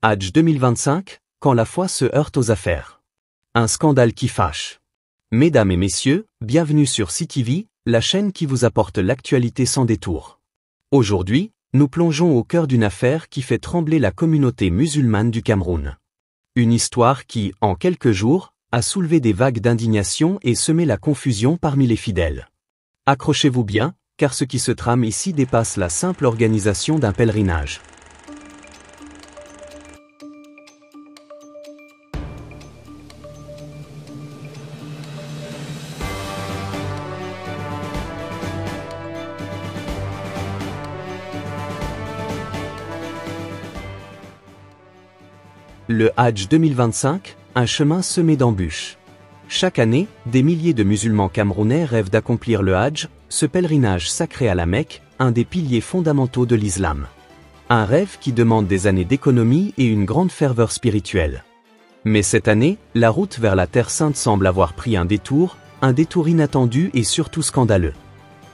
Hadj 2025, quand la foi se heurte aux affaires. Un scandale qui fâche. Mesdames et messieurs, bienvenue sur CTV, la chaîne qui vous apporte l'actualité sans détour. Aujourd'hui, nous plongeons au cœur d'une affaire qui fait trembler la communauté musulmane du Cameroun. Une histoire qui, en quelques jours, a soulevé des vagues d'indignation et semé la confusion parmi les fidèles. Accrochez-vous bien, car ce qui se trame ici dépasse la simple organisation d'un pèlerinage. Le Hadj 2025, un chemin semé d'embûches. Chaque année, des milliers de musulmans camerounais rêvent d'accomplir le Hadj, ce pèlerinage sacré à la Mecque, un des piliers fondamentaux de l'islam. Un rêve qui demande des années d'économie et une grande ferveur spirituelle. Mais cette année, la route vers la Terre Sainte semble avoir pris un détour inattendu et surtout scandaleux.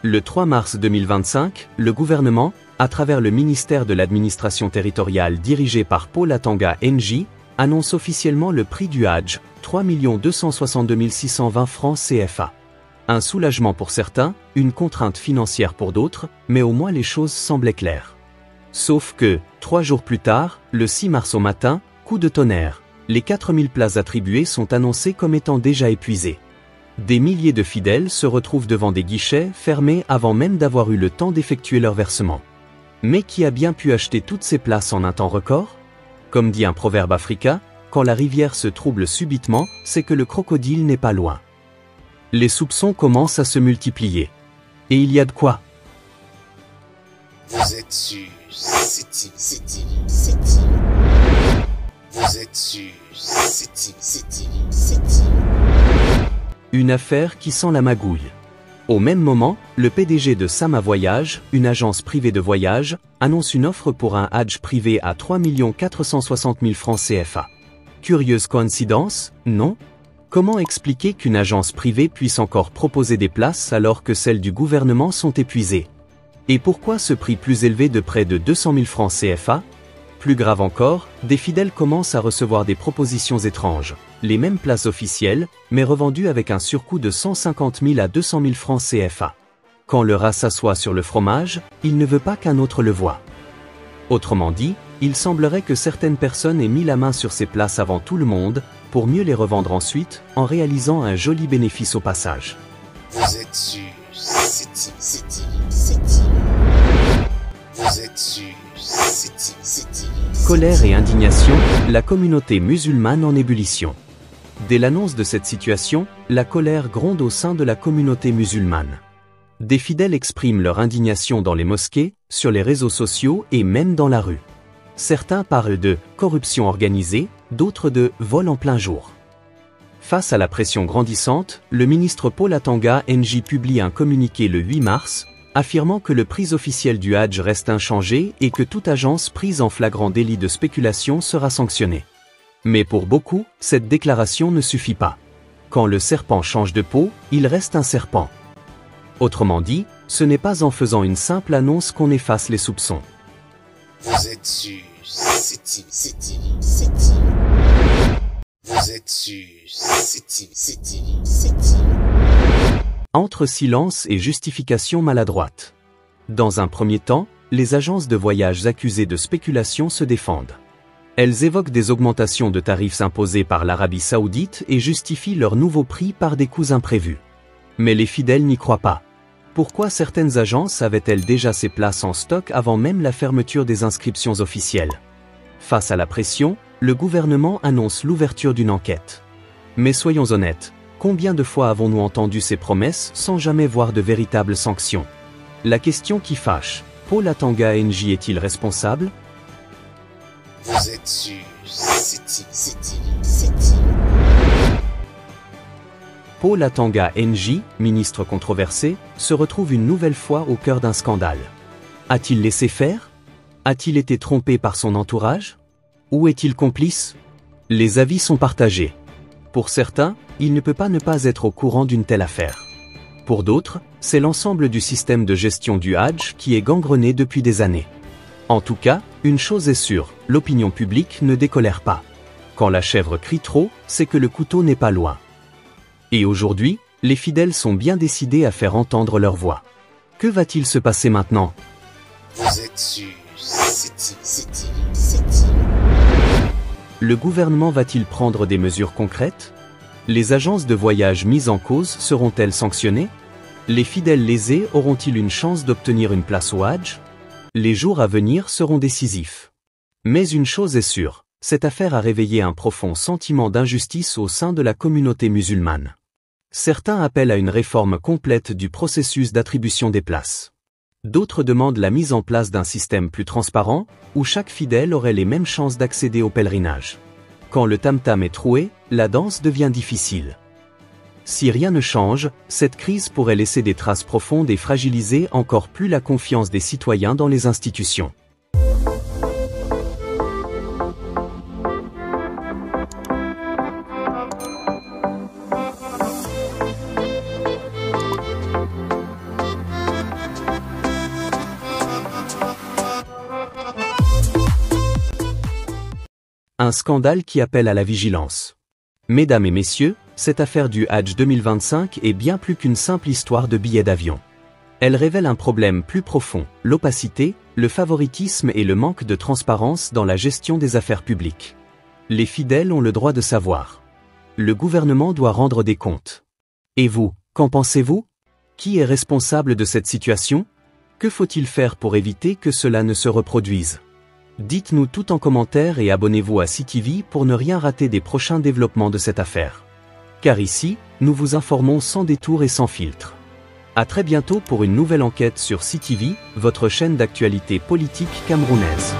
Le 3 mars 2025, le gouvernement, à travers le ministère de l'administration territoriale dirigé par Paul Atanga NJ, annonce officiellement le prix du Hadj, 3 262 620 francs CFA. Un soulagement pour certains, une contrainte financière pour d'autres, mais au moins les choses semblaient claires. Sauf que, 3 jours plus tard, le 6 mars au matin, coup de tonnerre, les 4000 places attribuées sont annoncées comme étant déjà épuisées. Des milliers de fidèles se retrouvent devant des guichets fermés avant même d'avoir eu le temps d'effectuer leur versement. Mais qui a bien pu acheter toutes ces places en un temps record? Comme dit un proverbe africain, quand la rivière se trouble subitement, c'est que le crocodile n'est pas loin. Les soupçons commencent à se multiplier. Et il y a de quoi? Vous êtes sur CTV. Vous êtes sur CTV. Une affaire qui sent la magouille. Au même moment, le PDG de Sama Voyage, une agence privée de voyage, annonce une offre pour un Hadj privé à 3 460 000 francs CFA. Curieuse coïncidence, non? Comment expliquer qu'une agence privée puisse encore proposer des places alors que celles du gouvernement sont épuisées? Et pourquoi ce prix plus élevé de près de 200 000 francs CFA? Plus grave encore, des fidèles commencent à recevoir des propositions étranges. Les mêmes places officielles, mais revendues avec un surcoût de 150 000 à 200 000 francs CFA. Quand le rat s'assoit sur le fromage, il ne veut pas qu'un autre le voie. Autrement dit, il semblerait que certaines personnes aient mis la main sur ces places avant tout le monde, pour mieux les revendre ensuite, en réalisant un joli bénéfice au passage. Vous êtes sur CTV. Vous êtes sur CTV. Colère et indignation, la communauté musulmane en ébullition. Dès l'annonce de cette situation, la colère gronde au sein de la communauté musulmane. Des fidèles expriment leur indignation dans les mosquées, sur les réseaux sociaux et même dans la rue. Certains parlent de corruption organisée, d'autres de vol en plein jour. Face à la pression grandissante, le ministre Paul Atanga NJ publie un communiqué le 8 mars, affirmant que le prix officiel du Hadj reste inchangé et que toute agence prise en flagrant délit de spéculation sera sanctionnée. Mais pour beaucoup, cette déclaration ne suffit pas. Quand le serpent change de peau, il reste un serpent. Autrement dit, ce n'est pas en faisant une simple annonce qu'on efface les soupçons. Vous êtes sur CTV. Vous êtes sur CTV. Entre silence et justification maladroite. Dans un premier temps, les agences de voyage accusées de spéculation se défendent. Elles évoquent des augmentations de tarifs imposées par l'Arabie Saoudite et justifient leur nouveau prix par des coûts imprévus. Mais les fidèles n'y croient pas. Pourquoi certaines agences avaient-elles déjà ces places en stock avant même la fermeture des inscriptions officielles? Face à la pression, le gouvernement annonce l'ouverture d'une enquête. Mais soyons honnêtes, combien de fois avons-nous entendu ces promesses sans jamais voir de véritables sanctions? La question qui fâche, Paul Atanga NJ est-il responsable? Vous êtes sur CTV. Paul Atanga NJ, ministre controversé, se retrouve une nouvelle fois au cœur d'un scandale. A-t-il laissé faire? A-t-il été trompé par son entourage? Ou est-il complice? Les avis sont partagés. Pour certains, il ne peut pas ne pas être au courant d'une telle affaire. Pour d'autres, c'est l'ensemble du système de gestion du Hadj qui est gangrené depuis des années. En tout cas, une chose est sûre, l'opinion publique ne décolère pas. Quand la chèvre crie trop, c'est que le couteau n'est pas loin. Et aujourd'hui, les fidèles sont bien décidés à faire entendre leur voix. Que va-t-il se passer maintenant? Vous êtes sur CTV. Le gouvernement va-t-il prendre des mesures concrètes? Les agences de voyage mises en cause seront-elles sanctionnées? Les fidèles lésés auront-ils une chance d'obtenir une place au Hadj? Les jours à venir seront décisifs. Mais une chose est sûre, cette affaire a réveillé un profond sentiment d'injustice au sein de la communauté musulmane. Certains appellent à une réforme complète du processus d'attribution des places. D'autres demandent la mise en place d'un système plus transparent, où chaque fidèle aurait les mêmes chances d'accéder au pèlerinage. Quand le tam-tam est troué, la danse devient difficile. Si rien ne change, cette crise pourrait laisser des traces profondes et fragiliser encore plus la confiance des citoyens dans les institutions. Un scandale qui appelle à la vigilance. Mesdames et messieurs, cette affaire du Hadj 2025 est bien plus qu'une simple histoire de billets d'avion. Elle révèle un problème plus profond, l'opacité, le favoritisme et le manque de transparence dans la gestion des affaires publiques. Les fidèles ont le droit de savoir. Le gouvernement doit rendre des comptes. Et vous, qu'en pensez-vous? Qui est responsable de cette situation? Que faut-il faire pour éviter que cela ne se reproduise? Dites-nous tout en commentaire et abonnez-vous à CTV pour ne rien rater des prochains développements de cette affaire. Car ici, nous vous informons sans détour et sans filtre. À très bientôt pour une nouvelle enquête sur CTV, votre chaîne d'actualité politique camerounaise.